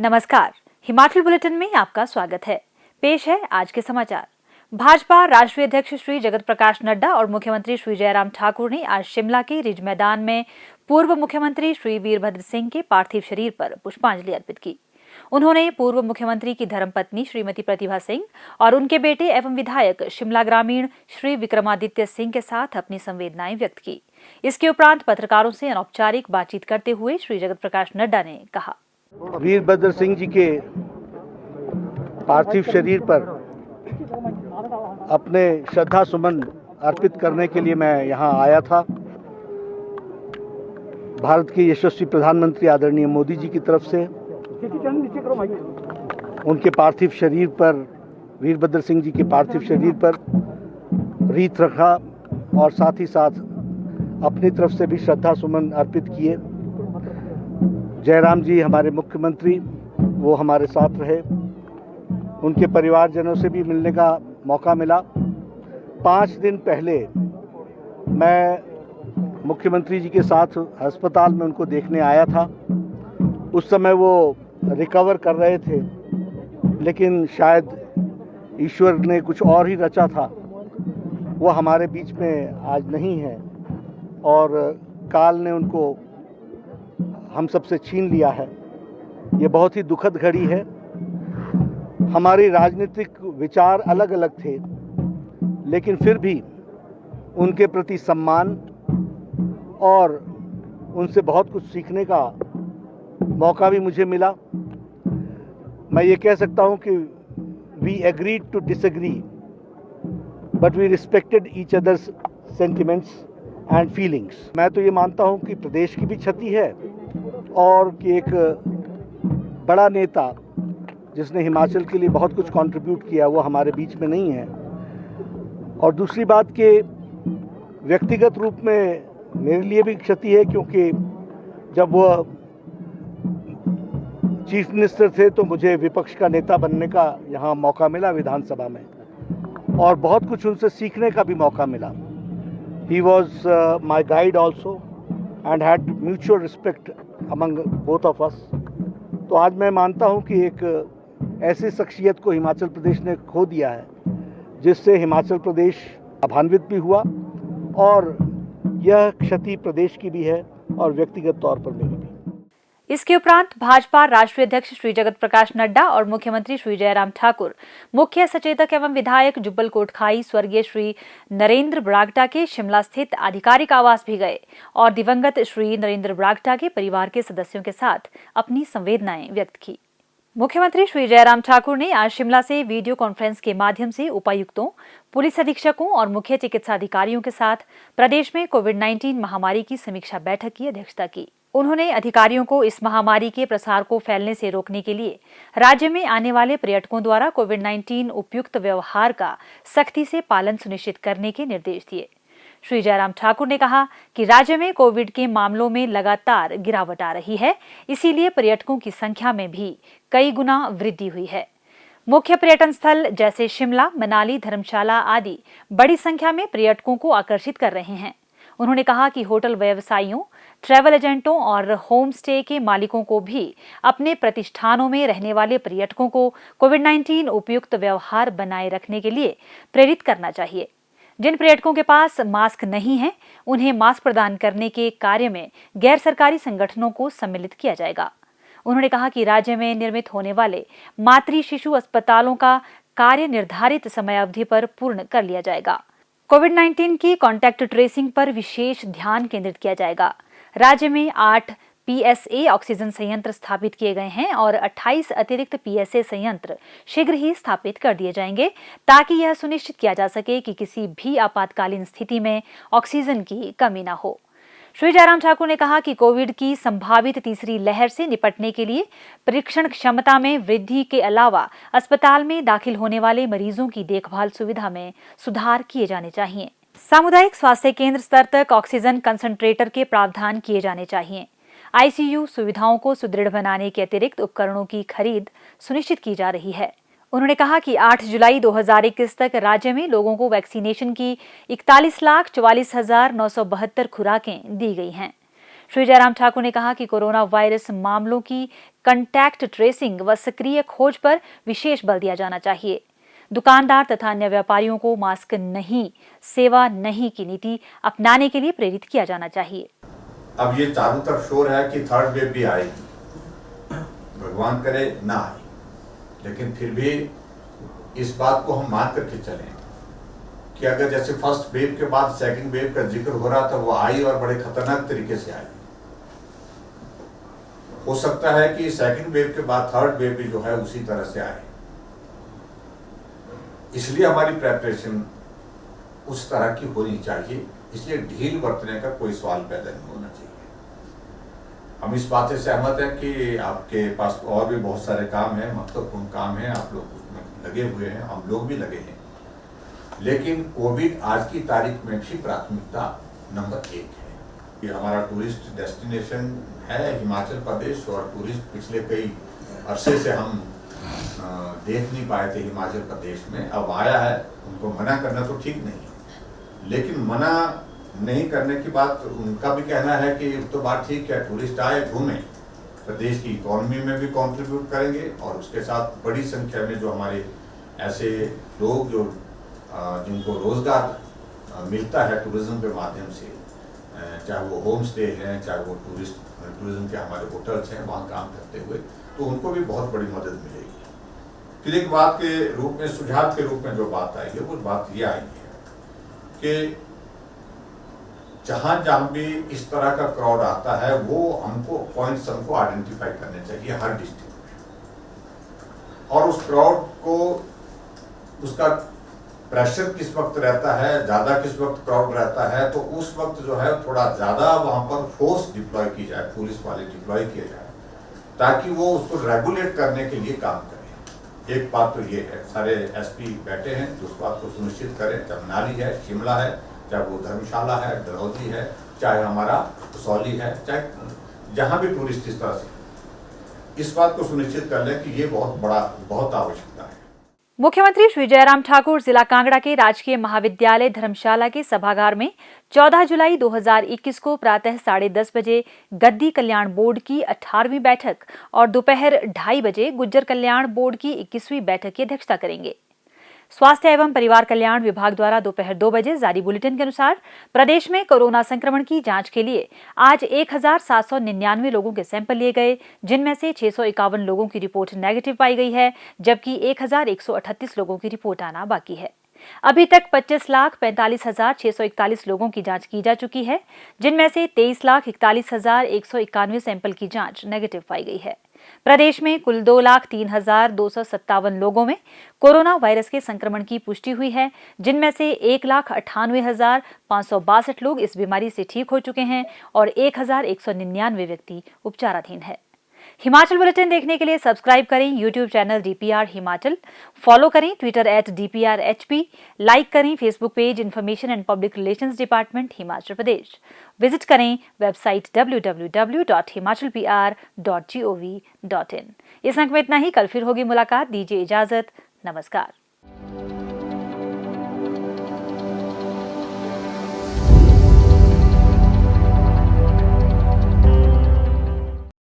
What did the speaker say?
नमस्कार, हिमाचल बुलेटिन में आपका स्वागत है। पेश है आज के समाचार। भाजपा राष्ट्रीय अध्यक्ष श्री जगत प्रकाश नड्डा और मुख्यमंत्री श्री जयराम ठाकुर ने आज शिमला के रिज मैदान में पूर्व मुख्यमंत्री श्री वीरभद्र सिंह के पार्थिव शरीर पर पुष्पांजलि अर्पित की। उन्होंने पूर्व मुख्यमंत्री की धर्मपत्नी श्रीमती प्रतिभा सिंह और उनके बेटे एवं विधायक शिमला ग्रामीण श्री विक्रमादित्य सिंह के साथ अपनी संवेदनाएं व्यक्त की। इसके उपरांत पत्रकारों से अनौपचारिक बातचीत करते हुए श्री जगत प्रकाश नड्डा ने कहा, वीरभद्र सिंह जी के पार्थिव शरीर पर अपने श्रद्धा सुमन अर्पित करने के लिए मैं यहाँ आया था। भारत के यशस्वी प्रधानमंत्री आदरणीय मोदी जी की तरफ से उनके पार्थिव शरीर पर, वीरभद्र सिंह जी के पार्थिव शरीर पर रीत रखा और साथ ही साथ अपनी तरफ से भी श्रद्धा सुमन अर्पित किए। जयराम जी हमारे मुख्यमंत्री, वो हमारे साथ रहे। उनके परिवारजनों से भी मिलने का मौका मिला। 5 दिन पहले मैं मुख्यमंत्री जी के साथ अस्पताल में उनको देखने आया था। उस समय वो रिकवर कर रहे थे, लेकिन शायद ईश्वर ने कुछ और ही रचा था। वो हमारे बीच में आज नहीं है और काल ने उनको हम सबसे छीन लिया है। ये बहुत ही दुखद घड़ी है। हमारी राजनीतिक विचार अलग अलग थे, लेकिन फिर भी उनके प्रति सम्मान और उनसे बहुत कुछ सीखने का मौका भी मुझे मिला। मैं ये कह सकता हूँ कि we agreed to disagree, but we respected each others sentiments and feelings. मैं तो ये मानता हूँ कि प्रदेश की भी क्षति है और कि एक बड़ा नेता जिसने हिमाचल के लिए बहुत कुछ कंट्रीब्यूट किया वो हमारे बीच में नहीं है। और दूसरी बात कि व्यक्तिगत रूप में मेरे लिए भी क्षति है, क्योंकि जब वो चीफ मिनिस्टर थे तो मुझे विपक्ष का नेता बनने का यहाँ मौका मिला विधानसभा में, और बहुत कुछ उनसे सीखने का भी मौका मिला। He was my guide also and had mutual respect among both of us. तो आज मैं मानता हूँ कि एक ऐसी शख्सियत को हिमाचल प्रदेश ने खो दिया है, जिससे हिमाचल प्रदेश लाभान्वित भी हुआ, और यह क्षति प्रदेश की भी है और व्यक्तिगत तौर पर मेरी भी। इसके उपरांत भाजपा राष्ट्रीय अध्यक्ष श्री जगत प्रकाश नड्डा और मुख्यमंत्री श्री जयराम ठाकुर मुख्य सचेतक एवं विधायक जुब्बल कोटखाई स्वर्गीय श्री नरेंद्र बरागटा के शिमला स्थित आधिकारिक आवास भी गए और दिवंगत श्री नरेंद्र बरागटा के परिवार के सदस्यों के साथ अपनी संवेदनाएं व्यक्त की। मुख्यमंत्री श्री जयराम ठाकुर ने आज शिमला से वीडियो कॉन्फ्रेंस के माध्यम से उपायुक्तों, पुलिस अधीक्षकों और मुख्य चिकित्सा अधिकारियों के साथ प्रदेश में कोविड-19 महामारी की समीक्षा बैठक की अध्यक्षता की। उन्होंने अधिकारियों को इस महामारी के प्रसार को फैलने से रोकने के लिए राज्य में आने वाले पर्यटकों द्वारा कोविड-19 उपयुक्त व्यवहार का सख्ती से पालन सुनिश्चित करने के निर्देश दिए। श्री जयराम ठाकुर ने कहा कि राज्य में कोविड के मामलों में लगातार गिरावट आ रही है, इसीलिए पर्यटकों की संख्या में भी कई गुना वृद्धि हुई है। मुख्य पर्यटन स्थल जैसे शिमला, मनाली, धर्मशाला आदि बड़ी संख्या में पर्यटकों को आकर्षित कर रहे हैं। उन्होंने कहा कि होटल व्यवसायियों, ट्रैवल एजेंटों और होम स्टे के मालिकों को भी अपने प्रतिष्ठानों में रहने वाले पर्यटकों को कोविड-19 उपयुक्त व्यवहार बनाए रखने के लिए प्रेरित करना चाहिए। जिन पर्यटकों के पास मास्क नहीं है, उन्हें मास्क प्रदान करने के कार्य में गैर सरकारी संगठनों को सम्मिलित किया जाएगा। उन्होंने कहा कि राज्य में निर्मित होने वाले मातृ शिशु अस्पतालों का कार्य निर्धारित समय अवधि पर पूर्ण कर लिया जाएगा। कोविड-19 की कॉन्टैक्ट ट्रेसिंग पर विशेष ध्यान केंद्रित किया जाएगा। राज्य में 8 PSA ऑक्सीजन संयंत्र स्थापित किए गए हैं और 28 अतिरिक्त PSA संयंत्र शीघ्र ही स्थापित कर दिए जाएंगे, ताकि यह सुनिश्चित किया जा सके कि किसी भी आपातकालीन स्थिति में ऑक्सीजन की कमी न हो। श्री जयराम ठाकुर ने कहा कि कोविड की संभावित तीसरी लहर से निपटने के लिए परीक्षण क्षमता में वृद्धि के अलावा अस्पताल में दाखिल होने वाले मरीजों की देखभाल सुविधा में सुधार किए जाने चाहिए। सामुदायिक स्वास्थ्य केंद्र स्तर तक ऑक्सीजन कंसंट्रेटर के प्रावधान किए जाने चाहिए। ICU सुविधाओं को सुदृढ़ बनाने के अतिरिक्त उपकरणों की खरीद सुनिश्चित की जा रही है। उन्होंने कहा कि 8 जुलाई 2021 तक राज्य में लोगों को वैक्सीनेशन की 41,44,972 खुराकें दी गई हैं। श्री जयराम ठाकुर ने कहा कि कोरोना वायरस मामलों की कंटैक्ट ट्रेसिंग व सक्रिय खोज पर विशेष बल दिया जाना चाहिए। दुकानदार तथा अन्य व्यापारियों को मास्क नहीं, सेवा नहीं की नीति अपनाने के लिए प्रेरित किया जाना चाहिए। अब ये चारों तरफ शोर है कि थर्ड वेव भी आएगी, भगवान करे ना आए, लेकिन फिर भी इस बात को हम मान करके चलें कि अगर जैसे फर्स्ट वेव के बाद सेकंड वेव का जिक्र हो रहा था, वो आई और बड़े खतरनाक तरीके से आई। हो सकता है कि सेकंड वेव के बाद थर्ड वेव भी जो है उसी तरह से आए, इसलिए हमारी प्रेपरेशन उस तरह की होनी चाहिए। इसलिए ढील बरतने का कोई सवाल पैदा नहीं होना चाहिए। हम इस बात से सहमत हैं कि आपके पास और भी बहुत सारे काम हैं, महत्वपूर्ण काम हैं, आप लोग उसमें लगे हुए हैं, हम लोग भी लगे हैं, लेकिन कोविड आज की तारीख में भी प्राथमिकता नंबर 1 है। ये हमारा टूरिस्ट डेस्टिनेशन है हिमाचल प्रदेश, और टूरिस्ट पिछले कई अरसे से हम देख नहीं पाए थे हिमाचल प्रदेश में, अब आया है। उनको मना करना तो ठीक नहीं, लेकिन मना नहीं करने की बात उनका भी कहना है कि तो बात ठीक है, टूरिस्ट आए घूमें, प्रदेश की इकोनॉमी में भी कंट्रीब्यूट करेंगे, और उसके साथ बड़ी संख्या में जो हमारे ऐसे लोग जो जिनको रोजगार मिलता है टूरिज्म के माध्यम से, चाहे वो होम स्टे हैं, चाहे वो टूरिज्म के हमारे होटल्स हैं, वहाँ काम करते हुए, तो उनको भी बहुत बड़ी मदद मिलेगी। फिर एक बात के रूप में, सुझाव के रूप में जो बात आई है, वो बात ये आई है कि जहां जहां भी इस तरह का क्राउड आता है, वो हमको पॉइंट्स हमको आइडेंटिफाई करने चाहिए हर डिस्ट्रिक्ट में, और उस क्राउड को उसका प्रेशर किस वक्त रहता है, ज्यादा किस वक्त क्राउड रहता है, तो उस वक्त जो है थोड़ा ज्यादा वहां पर फोर्स डिप्लॉय की जाए, पुलिस वाले डिप्लॉय किए जाए, ताकि वो उसको रेगुलेट करने के लिए काम करें। एक बात तो ये है, सारे एसपी बैठे हैं तो उस बात को सुनिश्चित करें, चाहे मनाली है, शिमला है, चाहे वो धर्मशाला है, डलहौजी है, चाहे हमारा कसौली है, चाहे जहां भी टूरिस्ट इस तरह से, इस बात को सुनिश्चित कर लें कि ये बहुत आवश्यकता है। मुख्यमंत्री श्री जयराम ठाकुर जिला कांगड़ा के राजकीय महाविद्यालय धर्मशाला के सभागार में 14 जुलाई 2021 को प्रातः 10:30 बजे गद्दी कल्याण बोर्ड की 18वीं बैठक और दोपहर 2:30 बजे गुज्जर कल्याण बोर्ड की 21वीं बैठक की अध्यक्षता करेंगे। स्वास्थ्य एवं परिवार कल्याण विभाग द्वारा दोपहर 2 बजे जारी बुलेटिन के अनुसार प्रदेश में कोरोना संक्रमण की जांच के लिए आज 1799 लोगों के सैंपल लिए गए, जिनमें से 651 लोगों की रिपोर्ट नेगेटिव पाई गई है, जबकि 1138 लोगों की रिपोर्ट आना बाकी है। अभी तक 25,45,641 लोगों की जांच की जा चुकी है, जिनमें से 23,41,191 सैंपल की जांच नेगेटिव पाई गई है। प्रदेश में कुल 2,03,257 लोगों में कोरोना वायरस के संक्रमण की पुष्टि हुई है, जिनमें से 1,98,562 लोग इस बीमारी से ठीक हो चुके हैं और 1,199 व्यक्ति उपचाराधीन है। हिमाचल बुलेटिन देखने के लिए सब्सक्राइब करें YouTube channel DPR Himachal, follow करें ट्विटर @DPRHP, लाइक करें Facebook page information and public relations department Himachal Pradesh, visit करें वेबसाइट www.himachalpr.gov.in। इस अंक में इतना ही, कल फिर होगी मुलाकात, दीजिए इजाजत, नमस्कार।